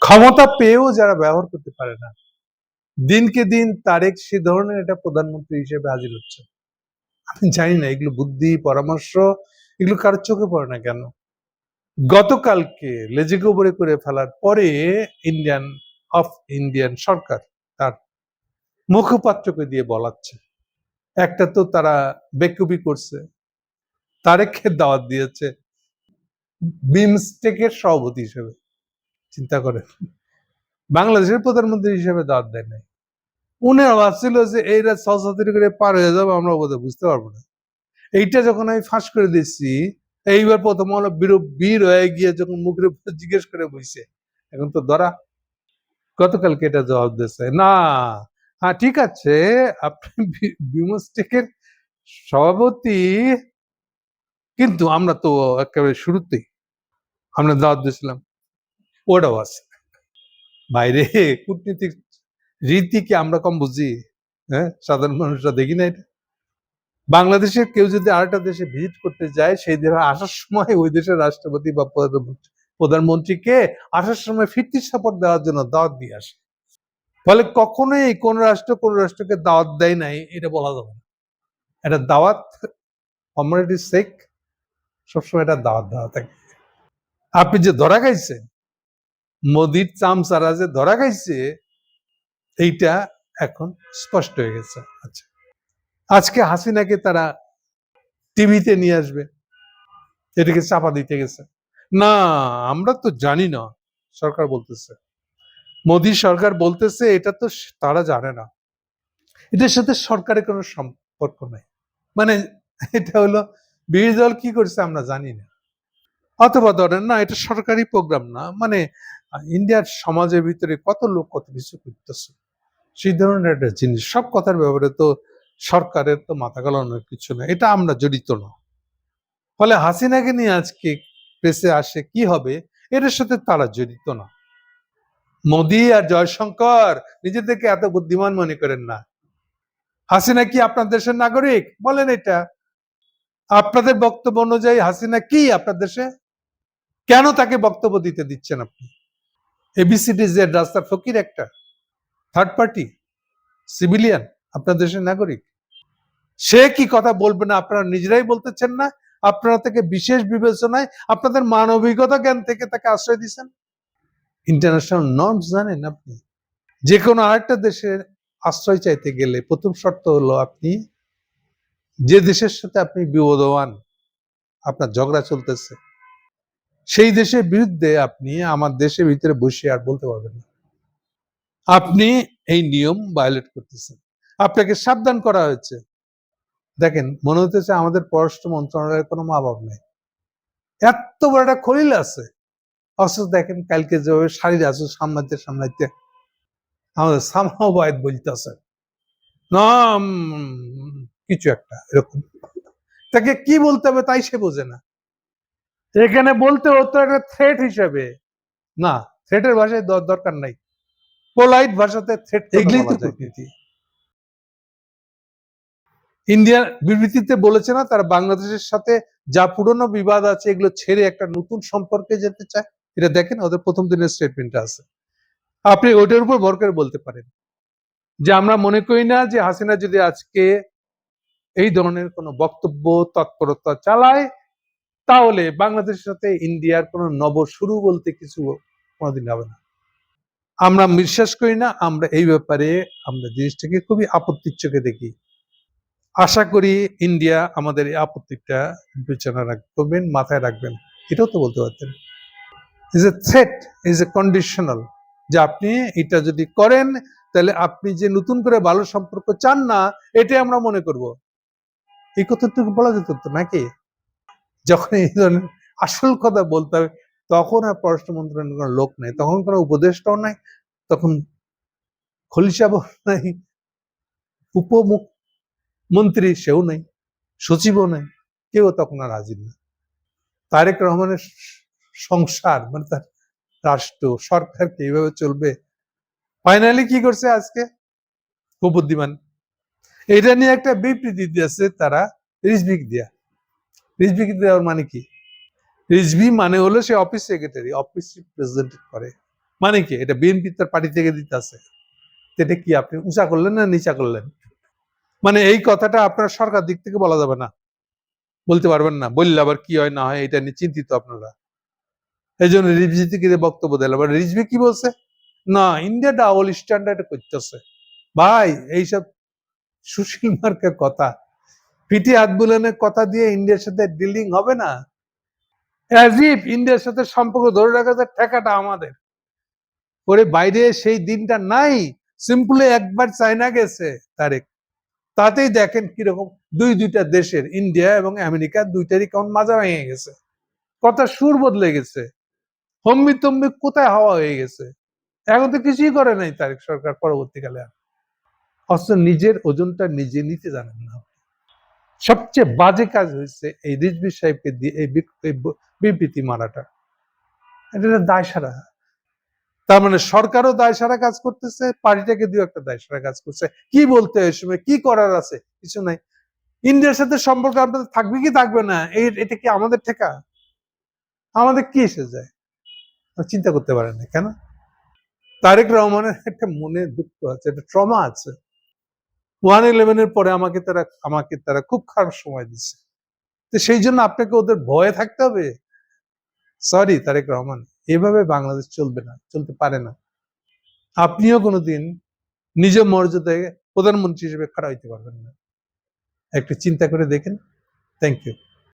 ক্ষমতা পেয়েও যারা ব্যবহার করতে পারে না, দিনকে দিন তারেক সে ধরনের একটা প্রধানমন্ত্রী হিসেবে হাজির হচ্ছে। আমি জানি না এগুলো বুদ্ধি পরামর্শ এগুলো কারোর চোখে পড়ে না কেন। গতকালকে লেজে গোবরে করে ফেলার পরে ইন্ডিয়ান সরকার তার মুখপাত্রকে দিয়ে বলাচ্ছে, একটা তো তারা বেকুবি করছে, তারেককে দাওয়াত দিয়েছে বিমস্টেকের সভাপতি হিসেবে। চিন্তা করেন, বাংলাদেশের প্রধানমন্ত্রী হিসেবে দাওয়াত দেয় নাই। উনি ভাবছিল যে এই রাত সহসাতি করে পার হয়ে যাবে, আমরা বোধহয় বুঝতে পারবো না। এইটা যখন আমি ফাঁস করে দিচ্ছি, এইবার প্রথম হলো বীর হয়ে গিয়ে যখন মুখের উপর জিজ্ঞেস করে বইছে, এখন তো ধরা। গতকালকে এটা জবাব দিয়েছে, না হ্যাঁ ঠিক আছে, আপনি বিমস্টেকের সভাপতি, কিন্তু আমরা তো একেবারে শুরুতেই আমরা দাওয়াত দিয়েছিলাম। ওটাও আছে বাইরে। কূটনীতিক রীতি কি আমরা কম বুঝি? হ্যাঁ, সাধারণ মানুষরা দেখি না এটা। বাংলাদেশের কেউ যদি আরেকটা দেশে ভিজিট করতে যায়, সেই দেশে আসার সময় ওই দেশের রাষ্ট্রপতি বা প্রধানমন্ত্রীকে আসার সময় ফিরতি সাপোর্ট দেওয়ার জন্য দাওয়াত দিয়ে আসে। ফলে কখনোই কোন রাষ্ট্রকে দাওয়াত দেয় নাই এটা বলা যাবে না। এটা দাওয়াত ফর্মালিটি সেক, সবসময় এটা দাওয়াত দেওয়া থাকে। আপনি যে ধরা খাইছেন, মোদির চামচারা যে ধরা খাইছে, এইটা এখন স্পষ্ট হয়ে গেছে। আচ্ছা, আজকে হাসিনাকে তারা টিভিতে নিয়ে আসবে, এটাকে চাপা দিতে গেছে। না, আমরা তো জানি না, সরকার বলতেছে, মোদী সরকার বলতেছে এটা তো তারা জানে না, এটার সাথে সরকারের কোনো সম্পর্ক নাই। মানে এটা হলো বিরোধী দল কি করছে আমরা জানি না, অথবা ধরেন না এটা সরকারি প্রোগ্রাম না, মানে ইন্ডিয়ার সমাজের ভিতরে কত লোক কত কিছু করতেছে, সেই ধরনের একটা জিনিস। সব কথার ব্যাপারে তো সরকারের তো মাথা গলানোর কিছু না, এটা আমরা জড়িত না। ফলে হাসিনাকে নিয়ে আজকে প্রেসে আসে কি হবে, এটার সাথে তারা জড়িত না। মোদি আর জয়শঙ্কর নিজেদেরকে এত বুদ্ধিমান মনে করেন না। হাসিনা কি আপনার দেশের নাগরিক? বলেন এটা। আপনাদের বক্তব্য অনুযায়ী হাসিনা কি আপনার দেশে? কেন তাকে বক্তব্য দিতে দিচ্ছেন আপনি? এবিসিডি যে রাস্তার ফকির, একটা থার্ড পার্টি সিভিলিয়ান আপনার দেশের নাগরিক, সে কি কথা বলবে না? আপনারা নিজেরাই বলতেছেন না? আপনারা থেকে বিশেষ বিবেচনায় আপনাদের মানবিকতা জ্ঞান থেকে তাকে আশ্রয় দিচ্ছেন। ইন্টারন্যাশনাল নর্মস জানেন আপনি? যে কোনো আরেকটা দেশের আশ্রয় চাইতে গেলে প্রথম শর্ত হলো আপনি যে দেশের সাথে আপনি বিবদমান, আপনার ঝগড়া চলতেছে, সেই দেশের বিরুদ্ধে আপনি আমার দেশের ভিতরে বসে আর বলতে পারবেন না। আপনি এই নিয়ম ভায়োলেট করতেছেন, আপনাকে সাবধান করা হয়েছে। দেখেন, মনে হতেছে আমাদের পররাষ্ট্র মন্ত্রণালয়ের কোনো মা বাপ নেই, এত বড় একটা খলিল আছে, অথচ দেখেন কালকে যেভাবে শাড়ির আছে সামলাইতে সামলাইতে আমাদের সামাওয়াত বলতেছে না, কিছু একটা এরকম, তাকে কি বলতে হবে তাই সে বোঝে না। এখানে বলতে হতো একটা থ্রেট হিসেবে, না, থ্রেটের ভাষায় দরকার নাই, পোলাইট ভাষাতে থ্রেট, এগুলোই তো কূটনীতি। ইন্ডিয়া বিবৃতিতে বলেছে না তারা বাংলাদেশের সাথে যা পুরনো বিবাদ আছে এগুলো ছেড়ে একটা নতুন সম্পর্কে যেতে চায়। এটা দেখেন ওদের প্রথম দিনের স্টেটমেন্টটা আছে, আপনি ওইটার উপর ভর করে বলতে পারেন যে আমরা মনে করি না যে হাসিনা যদি আজকে এই ধরনের কোনো বক্তব্য তৎপরতা চালায় তাহলে বাংলাদেশের সাথে ইন্ডিয়ার কোনো নব শুরু বলতে কিছু কোনোদিন হবে না। আমরা বিশ্বাস করি না, আমরা এই ব্যাপারে আমরা জিনিসটাকে খুবই আপত্তির চোখে দেখি। আশা করি ইন্ডিয়া আমাদের এই আপত্তিটা বিবেচনা রাখবেন, মাথায় রাখবেন। এটাও তো বলতে পারতেন, is a threat, is a conditional, যে আপনি এটা যদি করেন তাহলে আপনি যে নতুন করে ভালো সম্পর্ক চান না এটাই আমরা মনে করব। এই কথাটুকু বলা যেত তো নাকি? যখন এই ধরনের আসল কথা বলতে হবে তখন আর পররাষ্ট্র মন্ত্রণালয়ের কোনো লোক নেই, তখন কোনো উপদেষ্টাও নাই, তখন খলিশাবও নাই, উপমন্ত্রী সেও নাই, সচিবও নাই, কেউ তখন আর হাজির না। তারেক রহমানের সংসার মানে তার রাষ্ট্র সরকার এইভাবে চলবে? ফাইনালি কি করছে আজকে খুব বুদ্ধিমান, এটা নিয়ে একটা বিবৃতি দিয়েছে তারা, রিজভিক দিয়া। রিজভিক দেওয়ার মানে কি? রিজভি মানে হলো সে অফিস সেক্রেটারি, অফিস রিপ্রেজেন্টেটিভ করে, মানে কি এটা বিএনপি তার পার্টি থেকে দিতে আছে, এটা কি আপনি উঁচা করলেন না নিচা করলেন? মানে এই কথাটা আপনার সরকার দিক থেকে বলা যাবে না, বলতে পারবেন না, বললে আবার কি হয় না হয় এটা নিয়ে চিন্তিত আপনারা। এই জন্য রিজভি থেকে বক্তব্য দিলাম। রিজভি কি বলছে, না ইন্ডিয়া ডাবল স্ট্যান্ডার্ড করতেছে। ভাই এইসব সুশীল মার্কের কথা, পিটি হাত বুলানের কথা দিয়ে ইন্ডিয়ার সাথে ডিলিং হবে না। অ্যাজ ইফ ইন্ডিয়ার সাথে সম্পর্ক ধরে রাখার ঠেকাটা আমাদের, করে বাইরে সেই দিনটা নাই। সিম্পলি একবার চায়না গেছে তারেক, তাতেই দেখেন কিরকম দুইটা দেশের, ইন্ডিয়া এবং আমেরিকা দুইটারই কেমন মাজা ভেঙে গেছে, কথা সুর বদলে গেছে, হম্বি তম্বি কোথায় হাওয়া হয়ে গেছে। এখন তো কিছুই করে নাই তারেক সরকার পরবর্তীকালে, অথচ নিজের ওজনটা নিজে নিতে জানেন না। সবচেয়ে বাজে কাজ হয়েছে এই রিজভী সাহেবকে দিয়ে এই বিবৃতি মারাটা, এটা দায় সারা। তার মানে সরকারও দায় সারা কাজ করতেছে, পার্টিটাকে দিয়ে একটা দায় সারা কাজ করছে। কি বলতে হয় সময়, কি করার আছে, কিছু নাই। ইন্ডিয়ার সাথে সম্পর্ক আপনাদের থাকবে কি থাকবে না, এটা কি আমাদের ঠেকা? আমাদের কি এসে যায়? চিন্তা করতে পারেন না কেন? তারেক রহমানের একটা মনে দুঃখ আছে, একটা ট্রমা আছে। 1/11 পরে আমাকে তারা খুব খারাপ সময় দিচ্ছে, তো সেই জন্য আপনাকে ওদের ভয়ে থাকতে হবে? সরি তারেক রহমান, এভাবে বাংলাদেশ চলবে না, চলতে পারে না। আপনিও কোনোদিন নিজ মর্যাদায় প্রধানমন্ত্রী হিসেবে খাড়া হইতে পারবেন না। একটু চিন্তা করে দেখেন। Thank you.